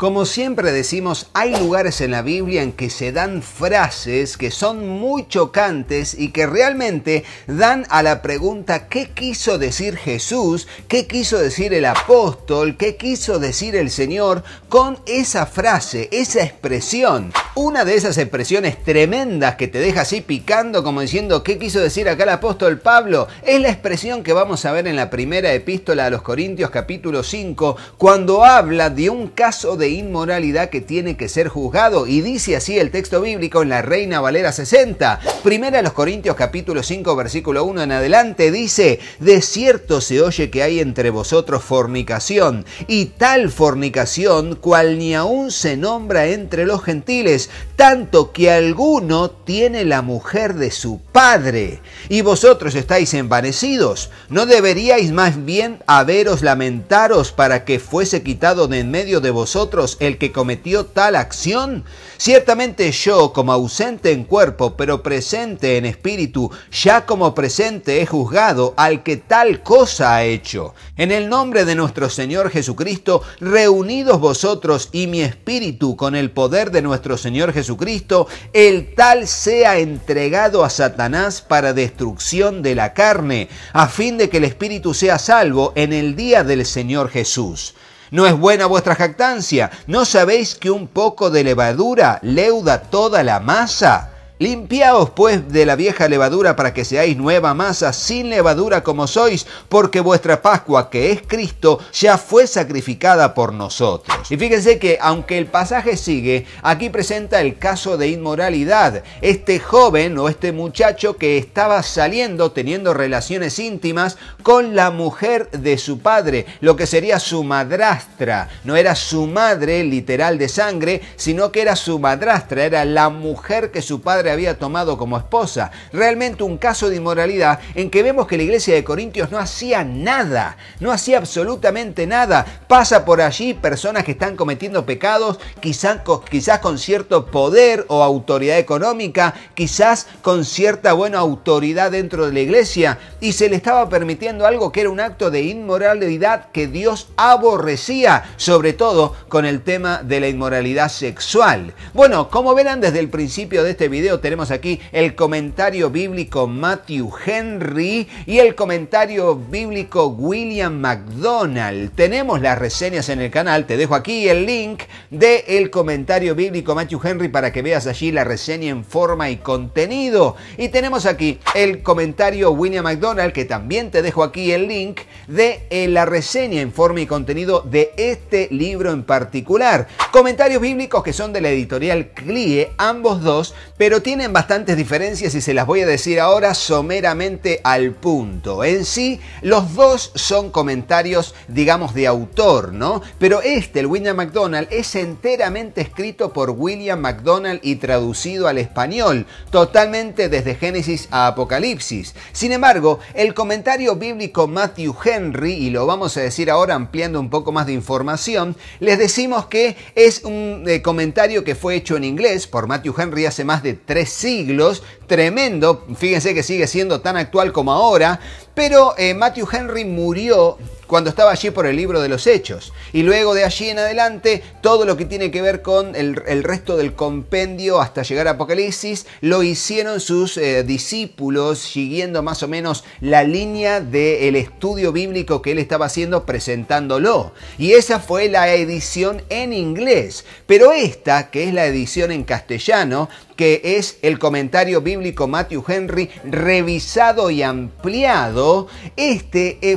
Como siempre decimos, hay lugares en la Biblia en que se dan frases que son muy chocantes y que realmente dan a la pregunta ¿qué quiso decir Jesús? ¿Qué quiso decir el apóstol? ¿Qué quiso decir el Señor con esa frase, esa expresión? Una de esas expresiones tremendas que te deja así picando como diciendo ¿qué quiso decir acá el apóstol Pablo? Es la expresión que vamos a ver en la primera epístola a los Corintios capítulo 5 cuando habla de un caso de inmoralidad que tiene que ser juzgado y dice así el texto bíblico en la Reina Valera 60. Primera a los Corintios capítulo 5 versículo 1 en adelante dice: de cierto se oye que hay entre vosotros fornicación, y tal fornicación cual ni aun se nombra entre los gentiles, tanto que alguno tiene la mujer de su padre. Y vosotros estáis envanecidos. ¿No deberíais más bien haberos lamentaros para que fuese quitado de en medio de vosotros el que cometió tal acción? Ciertamente yo, como ausente en cuerpo, pero presente en espíritu, ya como presente he juzgado al que tal cosa ha hecho. En el nombre de nuestro Señor Jesucristo, reunidos vosotros y mi espíritu con el poder de nuestro Señor Jesucristo, el tal sea entregado a Satanás para destrucción de la carne, a fin de que el espíritu sea salvo en el día del Señor Jesús. ¿No es buena vuestra jactancia? ¿No sabéis que un poco de levadura leuda toda la masa? Limpiaos pues de la vieja levadura para que seáis nueva masa, sin levadura como sois, porque vuestra Pascua, que es Cristo, ya fue sacrificada por nosotros. Y fíjense que aunque el pasaje sigue, aquí presenta el caso de inmoralidad. Este joven o este muchacho que estaba saliendo, teniendo relaciones íntimas con la mujer de su padre, lo que sería su madrastra. No era su madre literal de sangre, sino que era su madrastra, era la mujer que su padre había tomado como esposa. Realmente un caso de inmoralidad en que vemos que la iglesia de Corintios no hacía nada, no hacía absolutamente nada. Pasa por allí personas que están cometiendo pecados, quizás con cierto poder o autoridad económica, quizás con cierta buena autoridad dentro de la iglesia, y se le estaba permitiendo algo que era un acto de inmoralidad que Dios aborrecía, sobre todo con el tema de la inmoralidad sexual. Bueno, como verán desde el principio de este video, tenemos aquí el comentario bíblico Matthew Henry y el comentario bíblico William MacDonald. Tenemos las reseñas en el canal, te dejo aquí el link del comentario bíblico Matthew Henry para que veas allí la reseña en forma y contenido. Y tenemos aquí el comentario William MacDonald, que también te dejo aquí el link de la reseña en forma y contenido de este libro en particular. Comentarios bíblicos que son de la editorial CLIE, ambos dos, pero tienen bastantes diferencias y se las voy a decir ahora someramente al punto. En sí, los dos son comentarios, digamos, de autor, ¿no? Pero el William MacDonald, es enteramente escrito por William MacDonald y traducido al español, totalmente desde Génesis a Apocalipsis. Sin embargo, el comentario bíblico Matthew Henry, y lo vamos a decir ahora ampliando un poco más de información, les decimos que es un comentario que fue hecho en inglés por Matthew Henry hace más de 3 siglos, tremendo, fíjense que sigue siendo tan actual como ahora, pero Matthew Henry murió cuando estaba allí por el libro de los Hechos, y luego de allí en adelante todo lo que tiene que ver con el resto del compendio hasta llegar a Apocalipsis lo hicieron sus discípulos, siguiendo más o menos la línea del estudio bíblico que él estaba haciendo, presentándolo, y esa fue la edición en inglés. Pero esta, que es la edición en castellano, que es el comentario bíblico Matthew Henry revisado y ampliado,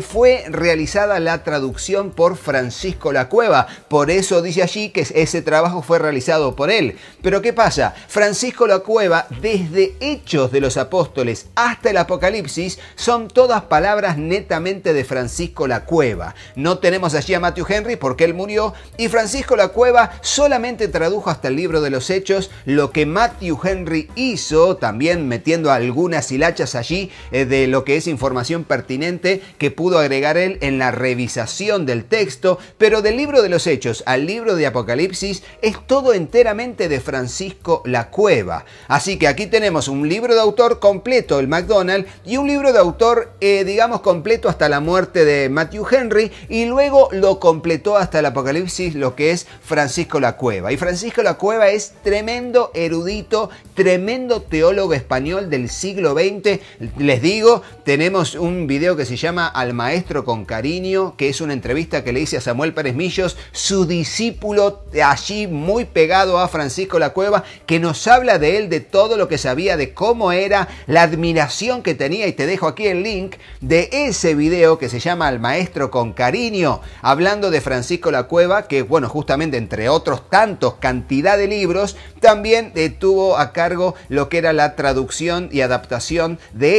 fue realizada la traducción por Francisco Lacueva. Por eso dice allí que ese trabajo fue realizado por él. Pero ¿qué pasa? Francisco Lacueva, desde Hechos de los Apóstoles hasta el Apocalipsis, son todas palabras netamente de Francisco Lacueva. No tenemos allí a Matthew Henry porque él murió, y Francisco Lacueva solamente tradujo hasta el libro de los Hechos. Lo que Matthew Henry hizo también también metiendo algunas hilachas allí de lo que es información pertinente que pudo agregar él en la revisación del texto, pero del libro de los Hechos al libro de Apocalipsis es todo enteramente de Francisco Lacueva. Así que aquí tenemos un libro de autor completo, el MacDonald, y un libro de autor, digamos, completo hasta la muerte de Matthew Henry, y luego lo completó hasta el Apocalipsis lo que es Francisco Lacueva. Y Francisco Lacueva es tremendo erudito, tremendo teólogo español del siglo XX. Les digo, tenemos un video que se llama Al Maestro con Cariño, que es una entrevista que le hice a Samuel Pérez Millos, su discípulo allí muy pegado a Francisco Lacueva, que nos habla de él, de todo lo que sabía, de cómo era, la admiración que tenía, y te dejo aquí el link de ese video que se llama Al Maestro con Cariño, hablando de Francisco Lacueva, que bueno, justamente entre otros tantos, cantidad de libros, también tuvo a cargo lo que era la traducción y adaptación de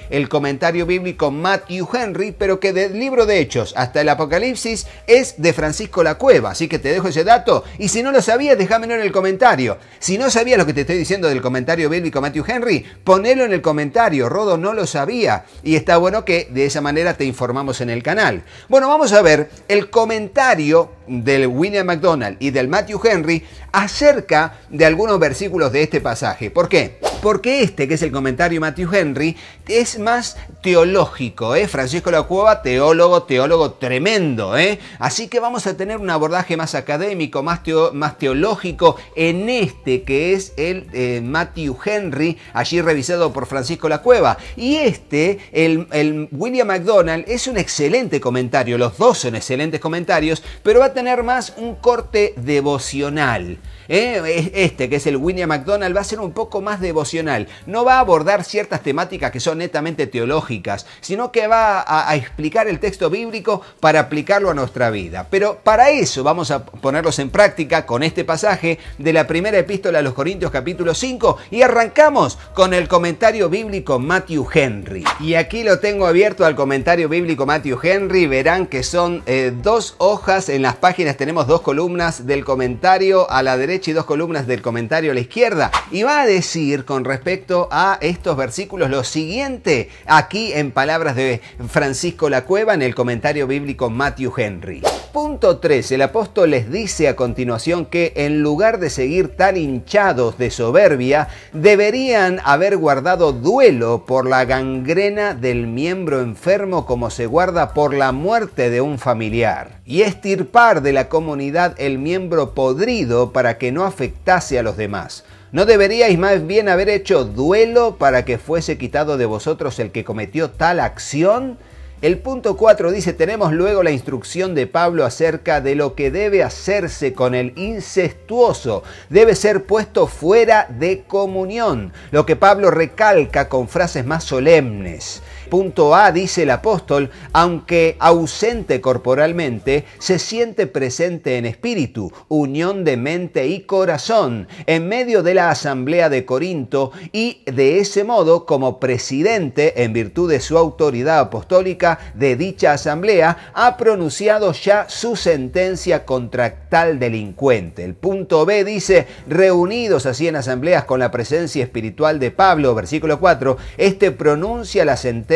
el comentario bíblico Matthew Henry, pero que del libro de Hechos hasta el Apocalipsis es de Francisco Lacueva. Así que te dejo ese dato, y si no lo sabías, déjamelo en el comentario. Si no sabías lo que te estoy diciendo del comentario bíblico Matthew Henry, ponelo en el comentario. Rodo no lo sabía, y está bueno que de esa manera te informamos en el canal. Bueno, vamos a ver el comentario del William MacDonald y del Matthew Henry acerca de algunos versículos de este pasaje. ¿Por qué? Porque que es el comentario Matthew Henry, es más teológico, Francisco Lacueva, teólogo tremendo, Así que vamos a tener un abordaje más académico, más teológico en que es el Matthew Henry, allí revisado por Francisco Lacueva. Y el William MacDonald, es un excelente comentario, los dos son excelentes comentarios, pero va a tener más un corte devocional. Que es el William MacDonald, va a ser un poco más devocional. No va a abordar ciertas temáticas que son netamente teológicas, sino que va a explicar el texto bíblico para aplicarlo a nuestra vida. Pero para eso vamos a ponerlos en práctica con este pasaje de la primera epístola a los Corintios capítulo 5, y arrancamos con el comentario bíblico Matthew Henry. Y aquí lo tengo abierto al comentario bíblico Matthew Henry. Verán que son dos hojas, en las páginas tenemos dos columnas del comentario a la derecha y dos columnas del comentario a la izquierda, y va a decir con respecto a estos versículos lo siguiente aquí en palabras de Francisco Lacueva en el comentario bíblico Matthew Henry. Punto 3. El apóstol les dice a continuación que en lugar de seguir tan hinchados de soberbia, deberían haber guardado duelo por la gangrena del miembro enfermo como se guarda por la muerte de un familiar, y extirpar de la comunidad el miembro podrido para que no afectase a los demás. ¿No deberíais más bien haber hecho duelo para que fuese quitado de vosotros el que cometió tal acción? El punto 4 dice, tenemos luego la instrucción de Pablo acerca de lo que debe hacerse con el incestuoso. Debe ser puesto fuera de comunión, lo que Pablo recalca con frases más solemnes. Punto A, dice el apóstol, aunque ausente corporalmente, se siente presente en espíritu, unión de mente y corazón, en medio de la asamblea de Corinto, y de ese modo, como presidente, en virtud de su autoridad apostólica de dicha asamblea, ha pronunciado ya su sentencia contra tal delincuente. El punto B dice, reunidos así en asambleas con la presencia espiritual de Pablo, versículo 4, pronuncia la sentencia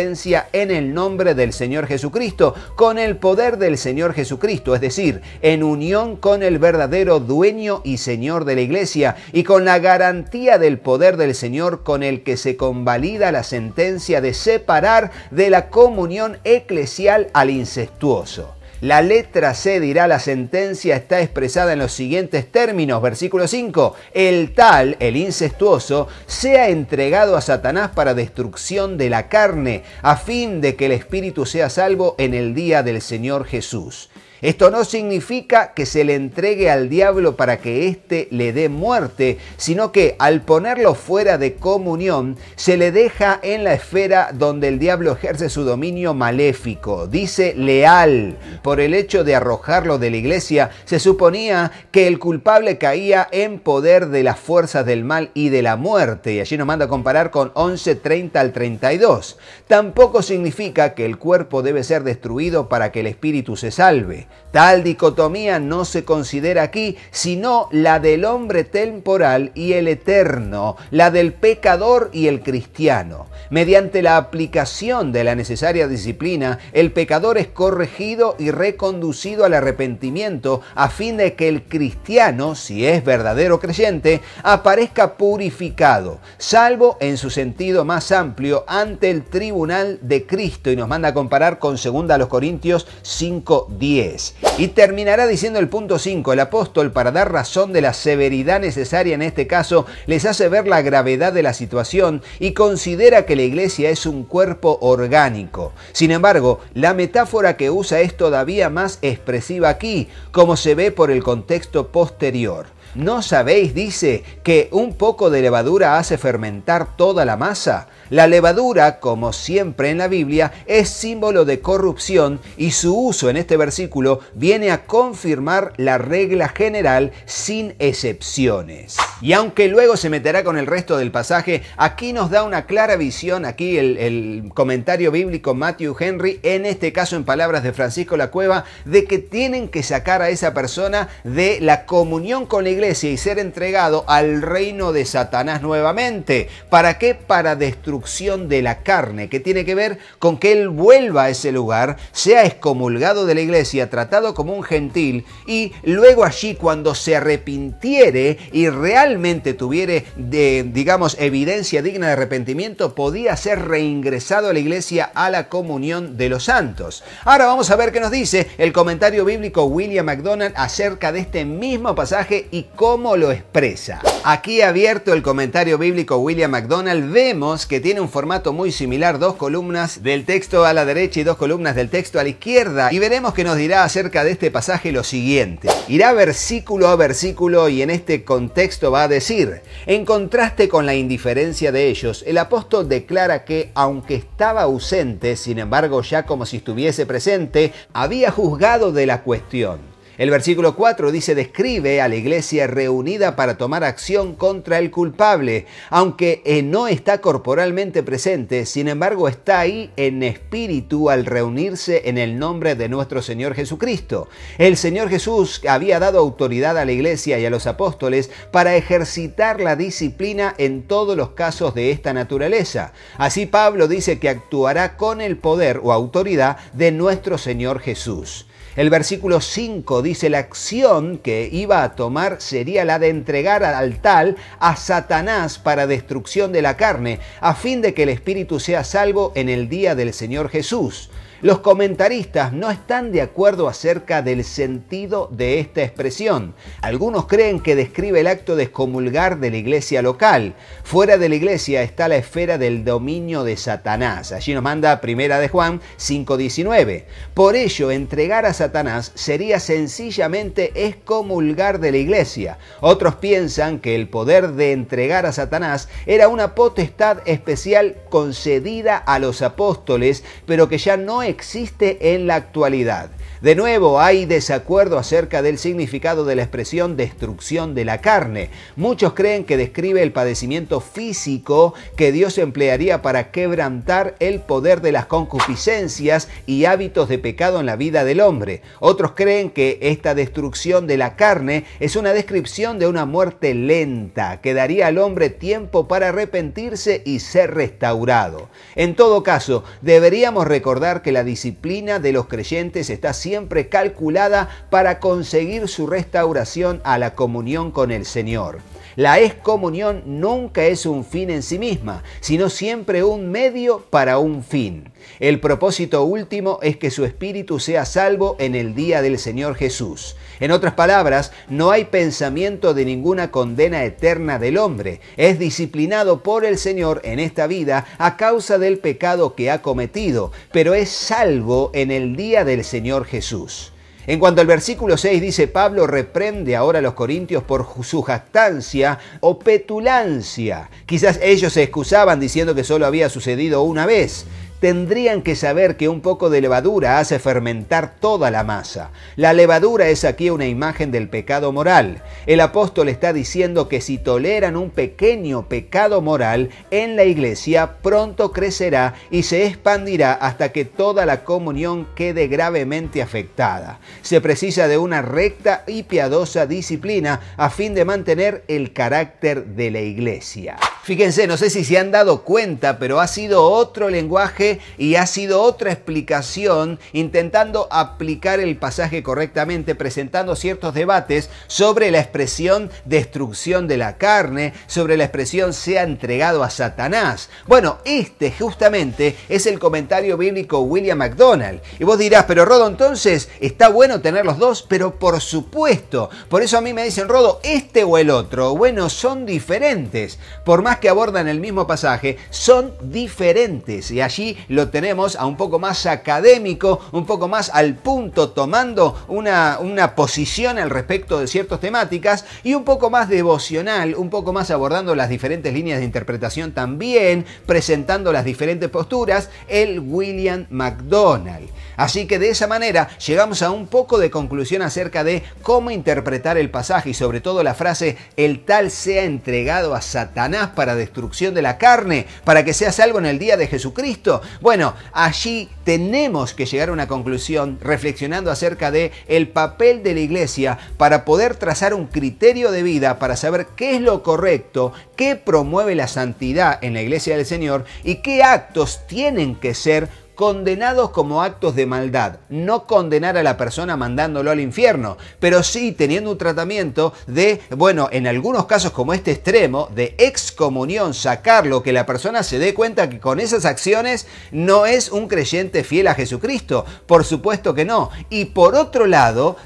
en el nombre del Señor Jesucristo, con el poder del Señor Jesucristo, es decir, en unión con el verdadero dueño y Señor de la Iglesia, y con la garantía del poder del Señor con el que se convalida la sentencia de separar de la comunión eclesial al incestuoso. La letra C dirá, la sentencia está expresada en los siguientes términos, versículo 5, el tal, el incestuoso, sea entregado a Satanás para destrucción de la carne, a fin de que el espíritu sea salvo en el día del Señor Jesús. Esto no significa que se le entregue al diablo para que éste le dé muerte, sino que al ponerlo fuera de comunión, se le deja en la esfera donde el diablo ejerce su dominio maléfico. Dice leal. Por el hecho de arrojarlo de la iglesia, se suponía que el culpable caía en poder de las fuerzas del mal y de la muerte. Y allí nos manda a comparar con 11:30 al 32. Tampoco significa que el cuerpo debe ser destruido para que el espíritu se salve. Tal dicotomía no se considera aquí, sino la del hombre temporal y el eterno, la del pecador y el cristiano. Mediante la aplicación de la necesaria disciplina, el pecador es corregido y reconducido al arrepentimiento a fin de que el cristiano, si es verdadero creyente, aparezca purificado, salvo en su sentido más amplio ante el tribunal de Cristo. Y nos manda a comparar con 2 Corintios 5:10. Y terminará diciendo el punto 5, el apóstol, para dar razón de la severidad necesaria en este caso, les hace ver la gravedad de la situación y considera que la iglesia es un cuerpo orgánico. Sin embargo, la metáfora que usa es todavía más expresiva aquí, como se ve por el contexto posterior. ¿No sabéis, dice, que un poco de levadura hace fermentar toda la masa? La levadura, como siempre en la Biblia, es símbolo de corrupción y su uso en este versículo viene a confirmar la regla general sin excepciones. Y aunque luego se meterá con el resto del pasaje, aquí nos da una clara visión, aquí el comentario bíblico Matthew Henry, en este caso en palabras de Francisco Lacueva, de que tienen que sacar a esa persona de la comunión con la iglesia y ser entregado al reino de Satanás nuevamente. ¿Para qué? Para destrucción de la carne, que tiene que ver con que él vuelva a ese lugar, sea excomulgado de la iglesia, tratado como un gentil, y luego allí, cuando se arrepintiere y realmente tuviere, digamos, evidencia digna de arrepentimiento, podía ser reingresado a la iglesia, a la comunión de los santos. Ahora vamos a ver qué nos dice el comentario bíblico William MacDonald acerca de este mismo pasaje y cómo lo expresa. Aquí abierto el comentario bíblico William MacDonald, vemos que tiene un formato muy similar, 2 columnas del texto a la derecha y 2 columnas del texto a la izquierda, y veremos que nos dirá acerca de este pasaje lo siguiente. Irá versículo a versículo y en este contexto va a decir: en contraste con la indiferencia de ellos, el apóstol declara que, aunque estaba ausente, sin embargo ya como si estuviese presente, había juzgado de la cuestión. El versículo 4 dice, describe a la iglesia reunida para tomar acción contra el culpable, aunque no está corporalmente presente, sin embargo está ahí en espíritu al reunirse en el nombre de nuestro Señor Jesucristo. El Señor Jesús había dado autoridad a la iglesia y a los apóstoles para ejercitar la disciplina en todos los casos de esta naturaleza. Así Pablo dice que actuará con el poder o autoridad de nuestro Señor Jesús. El versículo 5 dice, la acción que iba a tomar sería la de entregar al tal a Satanás para destrucción de la carne, a fin de que el espíritu sea salvo en el día del Señor Jesús. Los comentaristas no están de acuerdo acerca del sentido de esta expresión. Algunos creen que describe el acto de excomulgar de la iglesia local. Fuera de la iglesia está la esfera del dominio de Satanás. Allí nos manda 1 Juan 5:19. Por ello, entregar a Satanás sería sencillamente excomulgar de la iglesia. Otros piensan que el poder de entregar a Satanás era una potestad especial concedida a los apóstoles, pero que ya no existe en la actualidad. De nuevo, hay desacuerdo acerca del significado de la expresión destrucción de la carne. Muchos creen que describe el padecimiento físico que Dios emplearía para quebrantar el poder de las concupiscencias y hábitos de pecado en la vida del hombre. Otros creen que esta destrucción de la carne es una descripción de una muerte lenta que daría al hombre tiempo para arrepentirse y ser restaurado. En todo caso, deberíamos recordar que la disciplina de los creyentes está siempre calculada para conseguir su restauración a la comunión con el Señor. La excomunión nunca es un fin en sí misma, sino siempre un medio para un fin. El propósito último es que su espíritu sea salvo en el día del Señor Jesús. En otras palabras, no hay pensamiento de ninguna condena eterna del hombre. Es disciplinado por el Señor en esta vida a causa del pecado que ha cometido, pero es salvo en el día del Señor Jesús. En cuanto al versículo 6 dice, Pablo reprende ahora a los corintios por su jactancia o petulancia. Quizás ellos se excusaban diciendo que solo había sucedido una vez. tendrían que saber que un poco de levadura hace fermentar toda la masa. La levadura es aquí una imagen del pecado moral. El apóstol está diciendo que si toleran un pequeño pecado moral en la iglesia, pronto crecerá y se expandirá hasta que toda la comunión quede gravemente afectada. Se precisa de una recta y piadosa disciplina a fin de mantener el carácter de la iglesia. Fíjense, no sé si se han dado cuenta, pero ha sido otro lenguaje y ha sido otra explicación intentando aplicar el pasaje correctamente, presentando ciertos debates sobre la expresión destrucción de la carne, sobre la expresión sea entregado a Satanás. Bueno, este justamente es el comentario bíblico William MacDonald. Y vos dirás, pero Rodo, entonces está bueno tener los dos, pero por supuesto. Por eso a mí me dicen, Rodo, este o el otro. Bueno, son diferentes. Por más que abordan el mismo pasaje, son diferentes. Y allí lo tenemos a un poco más académico, un poco más al punto, tomando una posición al respecto de ciertas temáticas y un poco más devocional, un poco más abordando las diferentes líneas de interpretación también, presentando las diferentes posturas, el William MacDonald. Así que de esa manera llegamos a un poco de conclusión acerca de cómo interpretar el pasaje y sobre todo la frase el tal sea entregado a Satanás para destrucción de la carne, para que sea salvo en el día de Jesucristo. Bueno, allí tenemos que llegar a una conclusión reflexionando acerca de el papel de la iglesia para poder trazar un criterio de vida para saber qué es lo correcto, qué promueve la santidad en la iglesia del Señor y qué actos tienen que ser condenados como actos de maldad. No condenar a la persona mandándolo al infierno, pero sí teniendo un tratamiento de, bueno, en algunos casos como este extremo, de excomunión, sacarlo, que la persona se dé cuenta que con esas acciones no es un creyente fiel a Jesucristo. Por supuesto que no. Y por otro lado,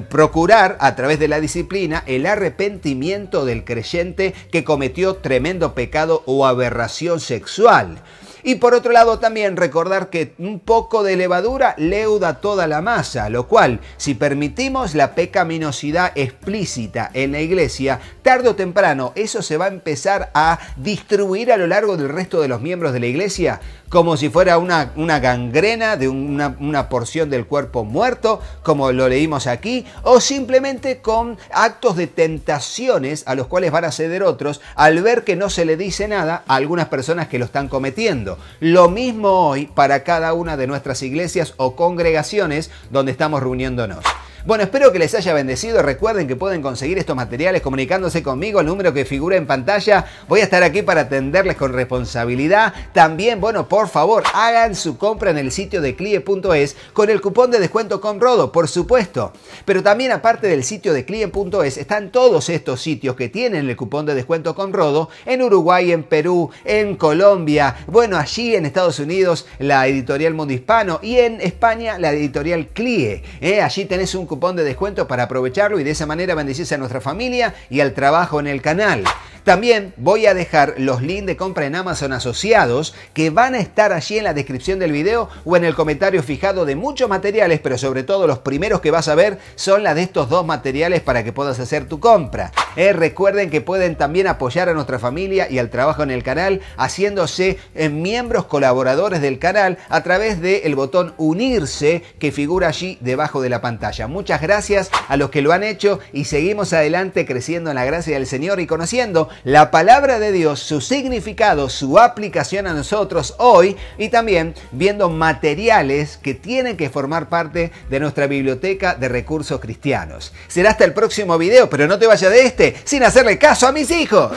procurar a través de la disciplina el arrepentimiento del creyente que cometió tremendo pecado o aberración sexual. Y por otro lado también recordar que un poco de levadura leuda toda la masa, lo cual, si permitimos la pecaminosidad explícita en la iglesia, tarde o temprano eso se va a empezar a distribuir a lo largo del resto de los miembros de la iglesia, como si fuera una gangrena de una porción del cuerpo muerto, como lo leímos aquí, o simplemente con actos de tentaciones a los cuales van a ceder otros al ver que no se le dice nada a algunas personas que lo están cometiendo. Lo mismo hoy para cada una de nuestras iglesias o congregaciones donde estamos reuniéndonos. Bueno, espero que les haya bendecido. Recuerden que pueden conseguir estos materiales comunicándose conmigo, el número que figura en pantalla. Voy a estar aquí para atenderles con responsabilidad. También, bueno, por favor, hagan su compra en el sitio de CLIE.es con el cupón de descuento CONRODO, por supuesto. Pero también, aparte del sitio de CLIE.es, están todos estos sitios que tienen el cupón de descuento CONRODO en Uruguay, en Perú, en Colombia, bueno, allí en Estados Unidos, la editorial Mundo Hispano y en España, la editorial CLIE. Allí tenés un cupón de descuento para aprovecharlo y de esa manera bendecirse a nuestra familia y al trabajo en el canal. También voy a dejar los links de compra en Amazon asociados que van a estar allí en la descripción del video o en el comentario fijado de muchos materiales, pero sobre todo los primeros que vas a ver son las de estos dos materiales para que puedas hacer tu compra. Recuerden que pueden también apoyar a nuestra familia y al trabajo en el canal haciéndose miembros colaboradores del canal a través del botón unirse que figura allí debajo de la pantalla. Muchas gracias a los que lo han hecho y seguimos adelante creciendo en la gracia del Señor y conociendo la palabra de Dios, su significado, su aplicación a nosotros hoy y también viendo materiales que tienen que formar parte de nuestra biblioteca de recursos cristianos. Será hasta el próximo video, pero no te vayas de este sin hacerle caso a mis hijos.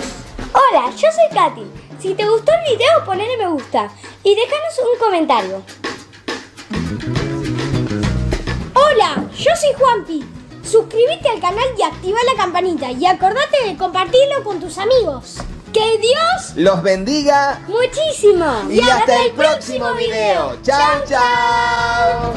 Hola, yo soy Katy. Si te gustó el video, ponle me gusta y déjanos un comentario. Hola, yo soy Juanpi. Suscríbete al canal y activa la campanita y acordate de compartirlo con tus amigos. ¡Que Dios los bendiga muchísimo! Y hasta el próximo video. ¡Chao, chao!